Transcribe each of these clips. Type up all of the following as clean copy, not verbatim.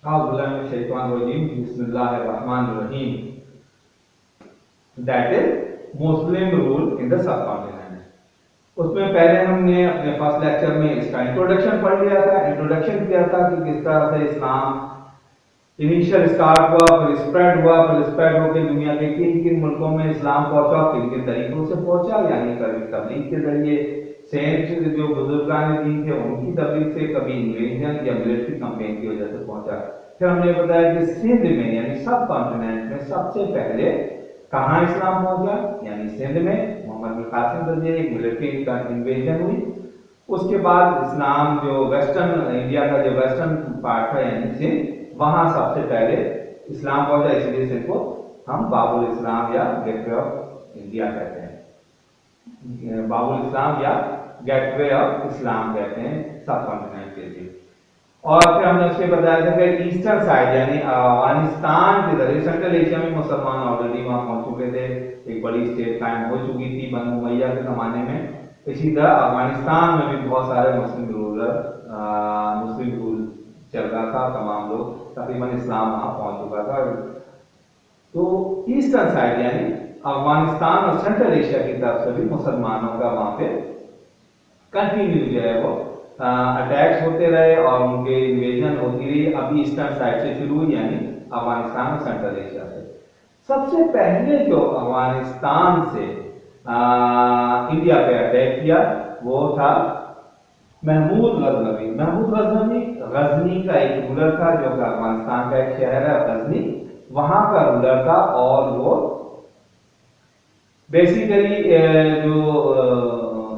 बिस्मिल्लाहिर्रहमानिर्रहीम। That is Muslim rule in the sub continent. उसमें पहले हमने अपने फर्स्ट लेक्चर में इसका इंट्रोडक्शन पढ़ लिया था, इंट्रोडक्शन किया था कि किस तरह से इस्लाम इनिशियल स्टार्ट हुआ, फिर स्प्रेड होकर दुनिया के किन किन मुल्कों में इस्लाम पहुंचा, किन किन तरीकों से पहुंचा, यानी कभी तबलीग के जरिए, सेंट जो बुजुर्गान दीन थे उनकी तबलीग से, कभी इन्वेजन या मिलिट्री कैंपेन की वजह से पहुंचा। फिर हमने बताया कि सिंध में यानी सब कॉन्टिनेंट में सबसे पहले कहाँ इस्लाम पहुंचा, यानी सिंध में मोहम्मद बिन कासिम जरिए एक मिलिट्री इन्वेजन हुई। उसके बाद इस्लाम जो वेस्टर्न इंडिया का जो वेस्टर्न पार्ट है यानी सिंध, वहां सबसे पहले इस्लाम पहुंचा, इसलिए इसको हम बाबुल इस्लाम या गेटवे ऑफ इंडिया कहते हैं, बाबुल इस्लाम या गेटवे ऑफ इस्लाम कहते हैं सब कॉन्टिनेंट के लिए। और फिर हमने उसके बताया था कि ईस्टर्न साइड यानी अफगानिस्तान के जरिए सेंट्रल एशिया में मुसलमान ऑलरेडी वहां पहुंच चुके थे, एक बड़ी स्टेट कायम हो चुकी थी बनु उमैया के जमाने में। इसी तरह अफगानिस्तान में भी बहुत सारे मुस्लिम रूल चल रहा था, तमाम लोग तकरीबन इस्लाम वहां पहुंच चुका था। तो ईस्टर्न साइड यानी अफगानिस्तान और सेंट्रल एशिया की तरफ से भी मुसलमानों का वहां पे कंटिन्यू जो है वो अटैक्स होते रहे और उनके इन्वेजन होती रही। अभी ईस्टर्न साइड से शुरू हुई यानी अफगानिस्तान और सेंट्रल एशिया से। सबसे पहले जो अफगानिस्तान से इंडिया पे अटैक किया वो था महमूद गजनवी। महमूद गजनवी गजनी का एक रूलर था, जो कि अफगानिस्तान का एक शहर है गजनी, वहां का रूलर था। और वो बेसिकली जो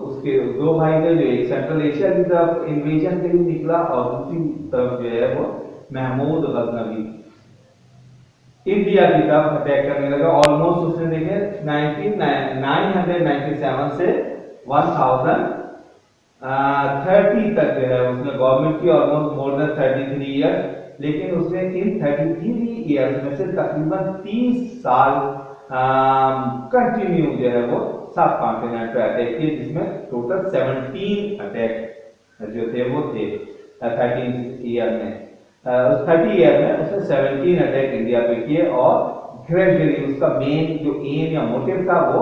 उसके दो भाई थे, जो एक सेंट्रल एशिया की तरफ इन्वेजन के लिए निकला और दूसरी तरफ जो है वो महमूद गजनवी इंडिया की तरफ अटैक करने लगा। ऑलमोस्ट उसने देखे 997 से 1030 तक जो है उसने गवर्नमेंट की ऑलमोस्ट मोर देन 33 ईयर्स, लेकिन उसने इन 33 ईयर्स में से तकरीबन 30 साल कंटिन्यू जो है वो सब कॉन्टिनेंट पे अटैक किए, जिसमें टोटल 17 अटैक जो थे वो थे 30 ईयर में उसने 17 अटैक इंडिया पे किए। और ग्रेजुअली उसका मेन जो एम या मोटिव था वो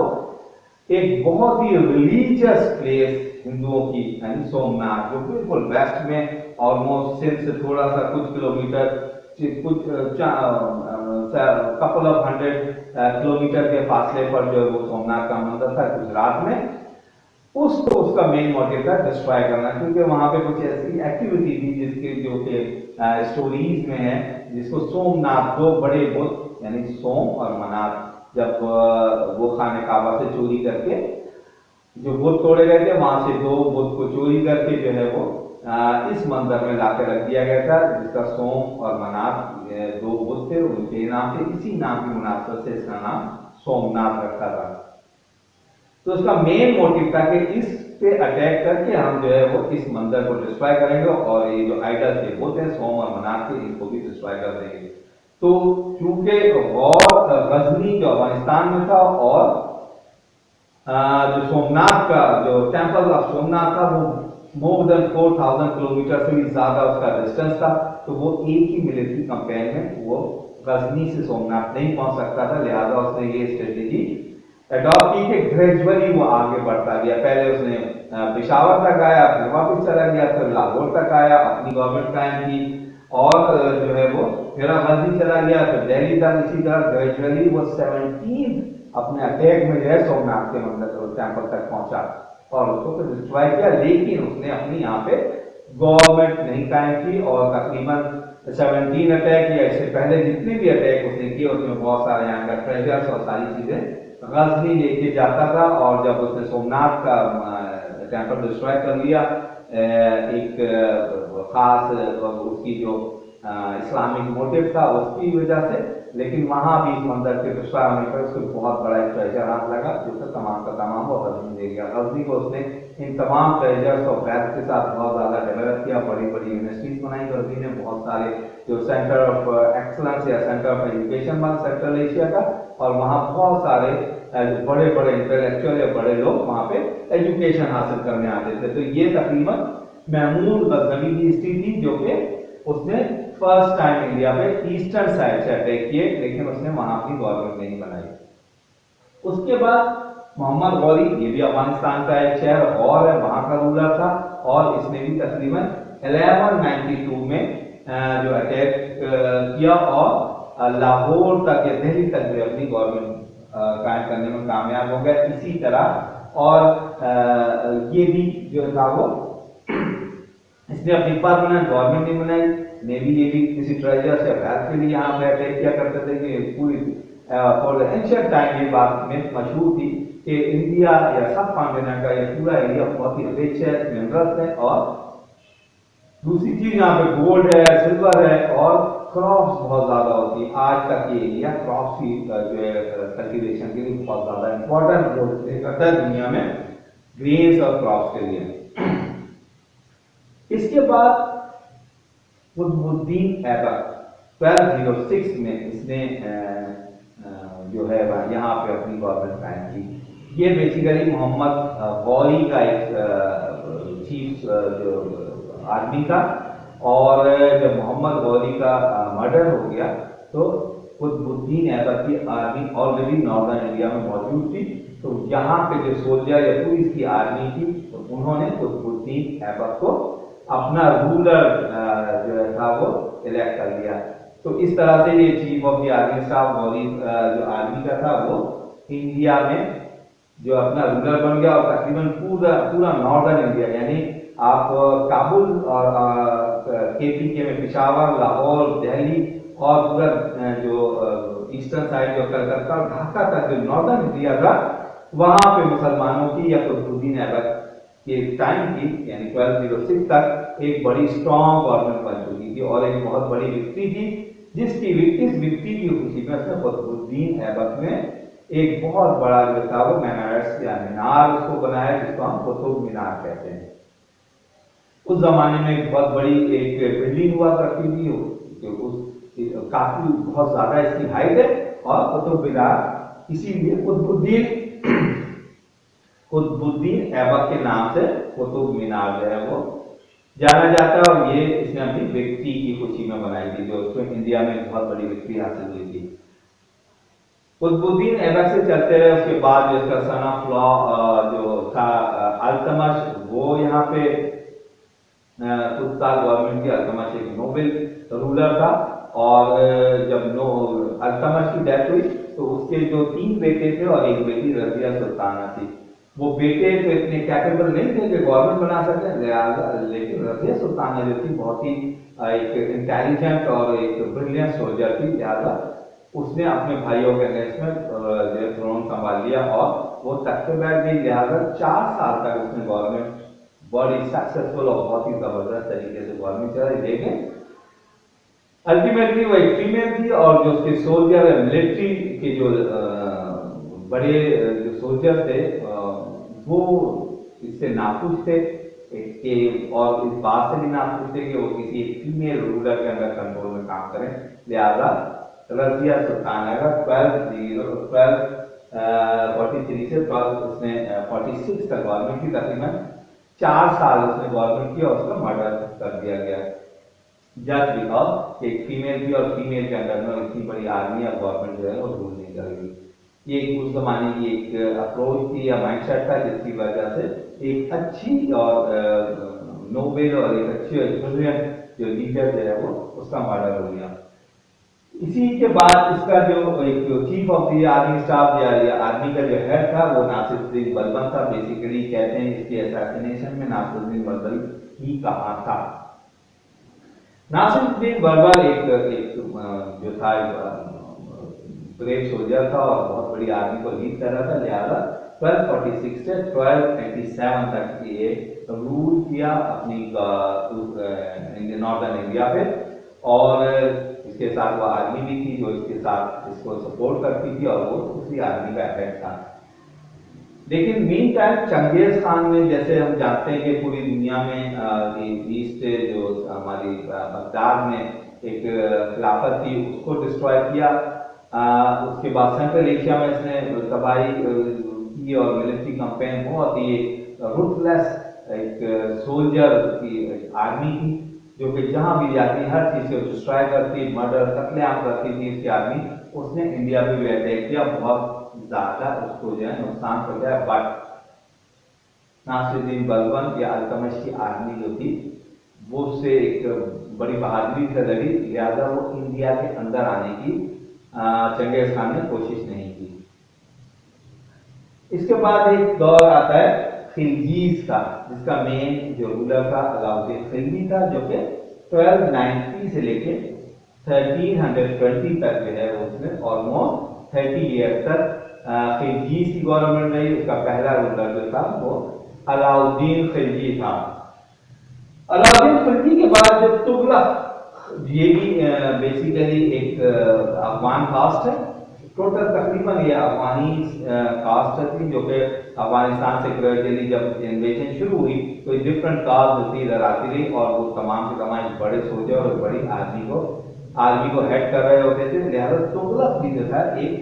एक बहुत ही रिलीजियस प्लेस हिंदुओं की यानी सोमनाथ, जो बिल्कुल वेस्ट में ऑलमोस्ट सिंध से थोड़ा सा कुछ किलोमीटर, कुछ कपल ऑफ 100 किलोमीटर के फासले पर जो वो सोमनाथ का मंदिर था गुजरात में, उसको उसका मेन मोटिव था डिस्ट्रॉय करना, क्योंकि वहां पे कुछ ऐसी एक्टिविटी थी जिसके जो कि स्टोरीज में है, जिसको सोमनाथ, दो बड़े बुत यानी सोम और मनाथ, जब वो खाने काबा से चोरी करके जो बुत तोड़े गए थे, वहां से दो बुत को चोरी करके जो है वो इस मंदिर में लाकर रख दिया गया था, जिसका सोम और मनाथ दो बुत थे, उनके नाम से इसी नाम की मुनासिबत से इसका नाम सोमनाथ रखा था। तो उसका मेन मोटिव था कि इस पे अटैक करके हम जो है वो इस मंदिर को डिस्ट्रॉय करेंगे और ये जो आइडल थे बुत है सोम और मनाथ के, इनको भी डिस्ट्रॉय कर देंगे। तो चूंकि गजनी जो अफगानिस्तान में था और जो सोमनाथ का जो टेम्पल ऑफ सोमनाथ था वो मोर देन 4000 किलोमीटर से भी ज्यादा उसका डिस्टेंस था, तो वो एक ही मिलिट्री कैंपेन में वो गजनी से सोमनाथ नहीं पहुंच सकता था, लिहाजा उसने ये स्ट्रेटेजी अडॉप्ट की कि ग्रेजुअली वो आगे बढ़ता गया। पहले उसने पेशावर तक आया, फिर वापस चला गया, फिर लाहौर तक आया, अपनी गवर्नमेंट कायम की, और जो है वो फिर गजनी चला गया, फिर दिल्ली तक। इसी तरह ग्रेजुअली वो 17 अपने अटैक में जो है सोमनाथ के मंदिर टेम्पल तक पहुंचा और उसको फिर डिस्ट्रॉय किया, लेकिन उसने अपनी यहाँ पे गवर्नमेंट नहीं कायम की। और तकरीबन 17 अटैक या इससे पहले जितने भी अटैक उसने किए उसमें बहुत सारे यहाँ का ट्रेजर्स और सारी चीजें गजनी लेके जाता था। और जब उसने सोमनाथ का टेम्पल डिस्ट्रॉय कर लिया एक खास उसकी जो इस्लामिक मोटिव था उसकी वजह से, लेकिन वहां भी इस मंदिर के डिस्ट्रॉय होने पर उसको बहुत बड़ा एक ट्रेजर हाथ लगा, जो कि तमाम का तमाम वो गजनी दे गया। गजनी को उसने इन तमाम ट्रेजर्स और वेल्थ के साथ बहुत ज्यादा डेवलप किया, बड़ी बड़ी यूनिवर्सिटीज बनाई गजनी ने, बहुत सारे जो सेंटर ऑफ एक्सलेंस या सेंटर ऑफ एजुकेशन बना सेंट्रल एशिया का, और वहाँ बहुत सारे बड़े बड़े इंटेलेक्चुअल या बड़े लोग वहाँ पे एजुकेशन हासिल करने आते थे। तो ये तकरीबन महमूद गजनवी की हिस्ट्री थी, जो कि اس نے فرسٹ ٹائم انڈیا پہ ایسٹرن سائڈ سے اٹیک کیے، لیکن اس نے وہاں کی گورنمنٹ نہیں بنائی۔ اس کے بعد محمد غوری، یہ بھی افغانستان کا ایک شہر اور ہے، وہاں کا رولر تھا، اور اس نے بھی تقریباً 1192 میں جو اٹیک کیا اور لاہور تک یا دہلی تک بھی اپنی گورنمنٹ قائم کرنے میں کامیاب ہو گیا اسی طرح۔ اور یہ بھی جو تھا وہ اس نے اپنی پرماننٹ گورنمنٹ نہیں بنائی، نے بھی یہ بھی کسی ٹریجر سے غیر کے لیے یہاں پہ اٹیک کیا کرتے تھے کہ پوری فور اینشینٹ ٹائم یہ بات میں مشہور تھی کہ انڈیا یا سب کانٹیننٹ کا یہ پورا ایریا بہت ہی رچ ہے منرلس ہے، اور دوسری چیز یہاں پہ گولڈ ہے، سلور ہے، اور کراپس بہت زیادہ ہوتی ہے۔ آج تک یہ ایریا کراپس کی جو ہے کلٹیویشن کے لیے بہت زیادہ امپورٹنٹ رول پلے کرتا ہے دنیا میں، گرینز اور کراپس کے لیے۔ اس کے بعد قطب الدین ایبک 1206 میں اس نے جو ہے یہاں پہ اپنی گورنمنٹ قائم کی۔ یہ بیسیکلی محمد غوری کا ایک چیف جو آدمی تھا، اور جب محمد غوری کا مرڈر ہو گیا تو قطب الدین ایبک کی آرمی آلریڈی ناردرن انڈیا میں موجود تھی، تو یہاں پہ جو سولجر یا پوری اس کی آرمی تھی انہوں نے قطب الدین ایبک کو اپنا رولر جو تھا وہ الیکٹ کر لیا۔ تو اس طرح سے یہ chief of the army staff Ghori جو آرمی کا تھا وہ انڈیا میں جو اپنا رولر بن گیا، اور تقریباً پورا ناردرن انڈیا، یعنی آپ کابل اور KPK میں پشاور، لاہور، دہلی اور پورا جو ایسٹرن سائڈ جو کلکتہ اور ڈھاکہ تک جو ناردرن انڈیا تھا وہاں پہ مسلمانوں کی یا قطب الدین ایبک کے ٹائم کی یعنی 1206 تک ایک بڑی اسٹرانگ گورنمنٹ بن چکی تھی، اور ایک بہت بڑی وکٹری تھی، جس کی اس وکٹری کی خوشی میں اس نے قطب الدین ایبک نے ایک بہت بڑا جو تھا وہ مینار اس کو بنایا، جس کو ہم قطب مینار کہتے ہیں۔ اس زمانے میں ایک بہت بڑی ایک بلڈنگ ہوا کرتی تھی، کافی بہت زیادہ اس کی ہائٹ ہے، اور قطب مینار اسی لیے قطب الدین ایبک کے نام سے قطب مینار جو ہے وہ جانا جاتا ہے، اور یہ اس نے اپنی وکٹری کی خوشی میں بنائی تھی، جو اس کو انڈیا میں بہت بڑی وکٹری حاصل ہوئی تھی۔ قطب الدین ایبک سے چلتے رہے، اس کے بعد جو اس کا سن آف لا جو تھا التمش، وہ یہاں پہ کچھ سال گورنمنٹ کی۔ التمش ایک نوبل رولر تھا، اور جب التمش کی ڈیتھ ہوئی تو اس کے جو 3 بیٹے تھے اور ایک بیٹی رضیہ سلطانہ تھی، وہ بیٹے تو اتنے کیپیبل نہیں تھے کہ گورنمنٹ بنا سکیں، لیکن رضیہ سلطانہ جو تھی بہت ہی ایک انٹیلیجنٹ اور ایک بریلینٹ سولجر تھی، لہٰذا اس نے اپنے بھائیوں کے اگینسٹ میں تھرون سنبھال لیا اور وہ تخت پہ بیٹھ گئی۔ لہٰذا 4 سال تک اس نے گورنمنٹ بڑی سکسیسفل اور بہت ہی زبردست طریقے سے گورنمنٹ چلائی، لیکن الٹیمیٹلی وہ ایک فیمیل تھی، اور جو اس کے سولجر ملٹری کے جو بڑے جو سولجر تھے وہ اس سے ناخوش تھے، اور اس بات سے بھی ناخوش تھے کہ وہ کسی ایک فیمیل رولر کے اندر کنٹرول میں کام کریں، لہذا رضیہ سلطانہ کا 1243 سے اس نے 46 تک گورنمنٹ کی، تقریباً 4 سال اس نے گورنمنٹ کی، اور اس کا مرڈر کر دیا گیا جسٹ بیکاز ایک فیمیل تھی، اور فیمیل کے انڈر میں اتنی بڑی آرمی یا گورنمنٹ جو ہے وہ رول نہیں کرے گی۔ یہ اس زمانے کی ایک اپروچ تھی یا مائنڈ سیٹ تھا، جس کی وجہ سے ایک اچھی اور نوبل اور ایک اچھی جو لیڈر جو ہے وہ اس کا مرڈر ہو گیا۔ اسی کے بعد اس کا جو ایک chief of the army staff یا آرمی کا جو ہیڈ تھا وہ ناصر الدین بلبن تھا۔ بیسیکلی کہتے ہیں اس کے اساسینیشن میں ناصر الدین بلبن ہی کہاں تھا۔ ناصر الدین بلبن ایک جو تھا بریو سولجر تھا اور بہت بڑی آرمی کو لیڈ کر رہا تھا، لہٰذا 1246 سے 1287 تک یہ رول کیا اپنی ناردرن انڈیا پہ، اور اس کے ساتھ وہ آرمی بھی تھی جو اس کے ساتھ اس کو سپورٹ کرتی تھی، اور وہ اسی آرمی کا افیکٹ تھا۔ لیکن مین ٹائم چنگیز خان نے، جیسے ہم جانتے ہیں کہ پوری دنیا میں ایسٹ جو ہماری بغداد میں ایک خلافت تھی اس کو ڈسٹروائے کیا، اس کے بعد سینٹرل ایشیا میں اس نے تباہی کی، اور ملٹری کمپین بہت ہی روتھ لیس ایک سولجر کی آرمی تھی जो कि जहां भी जाती हर चीज को डिस्ट्रॉय करती, मर्डर कत्लेआम करती थी इसकी आर्मी, उसने इंडिया पे भी अटैक किया, बहुत ज्यादा उसको जो है नुकसान पहुंचाया। बट नासिरुद्दीन बलबन या अल्तमश की आर्मी जो थी वो उससे एक बड़ी बहादुरी से लड़ी, लिहाजा वो इंडिया के अंदर आने की चंगेज खान ने कोशिश नहीं की। इसके बाद एक दौर आता है खिलजीज का, जिसका मेन जो रूलर था अलाउद्दीन खिलजी था, जो कि 1290 से लेके 1320 तक जो है उसने ऑलमोस्ट 30 ईयर्स तक खिलजीज की गवर्नमेंट रही। उसका पहला रूलर जो था वो अलाउद्दीन खिलजी था। अलाउद्दीन खिलजी के बाद जो तुगलक, ये भी बेसिकली एक अफगान कास्ट है। टोटल तकरीबन ये अफगानी कास्ट थी, जो कि अफगानिस्तान से ग्रेजुअली जब इन्वेजन शुरू हुई तो डिफरेंट कास्ट होती इधर आती रही, और वो तमाम के तमाम बड़े सोल्जर और बड़ी आर्मी को हेड कर रहे होते थे। लिहाजा तुगलक भी जो था एक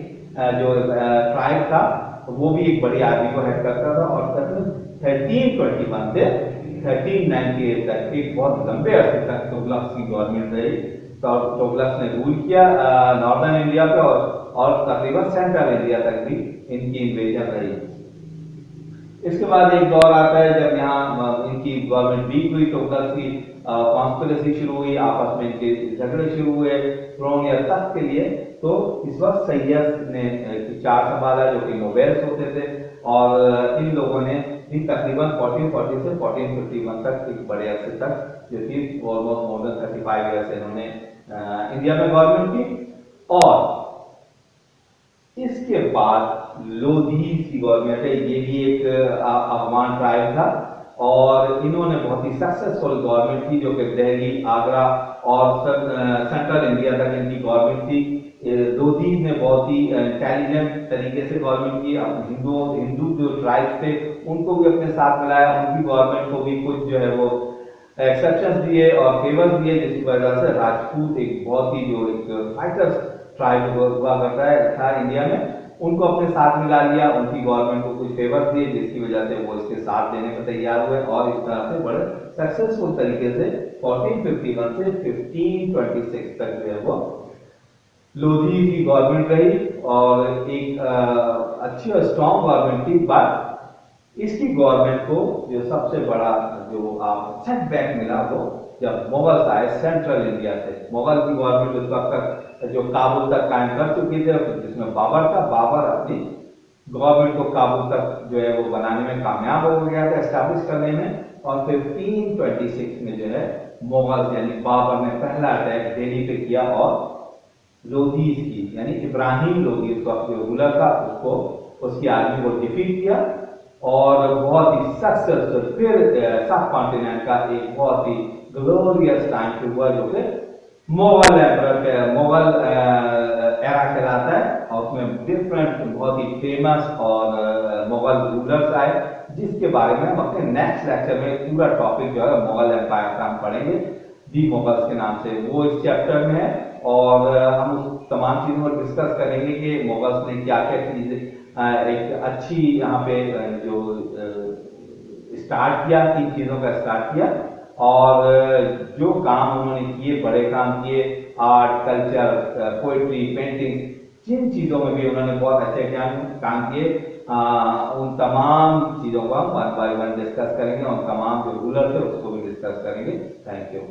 जो ट्राइब था वो भी एक बड़ी आर्मी को हेड करता था, और तकरीबन 1321 से 1398 तक एक बहुत लंबे अरसे तक तुगलक की गवर्नमेंट रही। तो तुगलक ने रूल किया नॉर्दर्न इंडिया पे, और तकरीबन सेंट्रल इंडिया तक भी इनकी इन्वेजन रही। इसके बाद एक दौर आता है जब यहाँ इनकी गवर्नमेंट वीक हुई, तुगलक की कॉन्स्पिरेसी शुरू हुई, आपस में इनके झगड़े शुरू हुए थ्रोन या तख्त के लिए। तो इस वक्त सैयद ने 4 संभाला, जो कि नोबेल्स होते थे, और इन लोगों ने तकरीबन 1440 से 1451 तक एक बड़े अरसे तक जो थी ऑलमोस्ट मोर देन 35 ईयर्स इन्होंने इंडिया में गवर्नमेंट की। और इसके बाद लोधीज की गवर्नमेंट है, ये भी एक अफगान ट्राइब था, और इन्होंने बहुत ही सक्सेसफुल गवर्नमेंट की, जो कि दिल्ली, आगरा और सेंट्रल इंडिया तक इनकी गवर्नमेंट थी। लोधीज ने बहुत ही इंटेलिजेंट तरीके से गवर्नमेंट की, हिंदू जो ट्राइब थे उनको भी अपने साथ मिलाया, उनकी गवर्नमेंट को भी कुछ जो है वो एक्सेप्शंस दिए और फेवर्स दिए, जिसकी वजह से राजपूत एक बहुत ही जो एक फाइटर्स ट्राइब हुआ करता है था इंडिया में, उनको अपने साथ मिला लिया, उनकी गवर्नमेंट को कुछ फेवर्स दिए, जिसकी वजह से वो इसके साथ देने को तैयार हुए, और इस तरह से बड़े सक्सेसफुल तरीके से 1451 से 1526 तक जो है वो लोधी की गवर्नमेंट रही, और एक अच्छी और स्ट्रॉन्ग गवर्नमेंट थी। बट इसकी गवर्नमेंट को जो सबसे बड़ा जो आप सेटबैक मिला वो जब मुगल आए सेंट्रल इंडिया से। मुगल की गवर्नमेंट उस वक्त तक जो काबुल तक कायम कर चुकी थे, जिसमें बाबर था, बाबर अपनी गवर्नमेंट को काबुल तक जो है वो बनाने में कामयाब हो गया था, एस्टैब्लिश करने में। और 1526 में जो है मुगल यानी बाबर ने पहला अटैक दिल्ली पे किया, और लोधीज की यानी इब्राहिम लोधी उस वक्त जो रूलर था उसको, उसकी आर्मी को डिफीट किया, और बहुत ही सक्सेसफुल फिर सब कॉन्टिनेंट का एक बहुत ही ग्लोरियस टाइम शुरू हुआ, जो कि मुगल एरा कहलाता है, और उसमें डिफरेंट बहुत ही फेमस और मुगल रूलर्स आए, जिसके बारे में हम अपने नेक्स्ट लेक्चर में पूरा टॉपिक जो है मुगल एम्पायर का हम पढ़ेंगे, दी मुगल्स के नाम से, वो इस चैप्टर में है। और हम उस तमाम चीजों को डिस्कस करेंगे कि मुगल्स ने क्या क्या चीजें एक अच्छी यहाँ पे जो स्टार्ट किया, 3 चीजों का स्टार्ट किया, और जो काम उन्होंने किए, बड़े काम किए, आर्ट, कल्चर, पोइट्री, पेंटिंग, जिन चीजों में भी उन्होंने बहुत अच्छे काम किए, उन तमाम चीजों को हम 1 बाय 1 डिस्कस करेंगे, और तमाम जो रूलर थे उसको भी डिस्कस करेंगे। Thank you.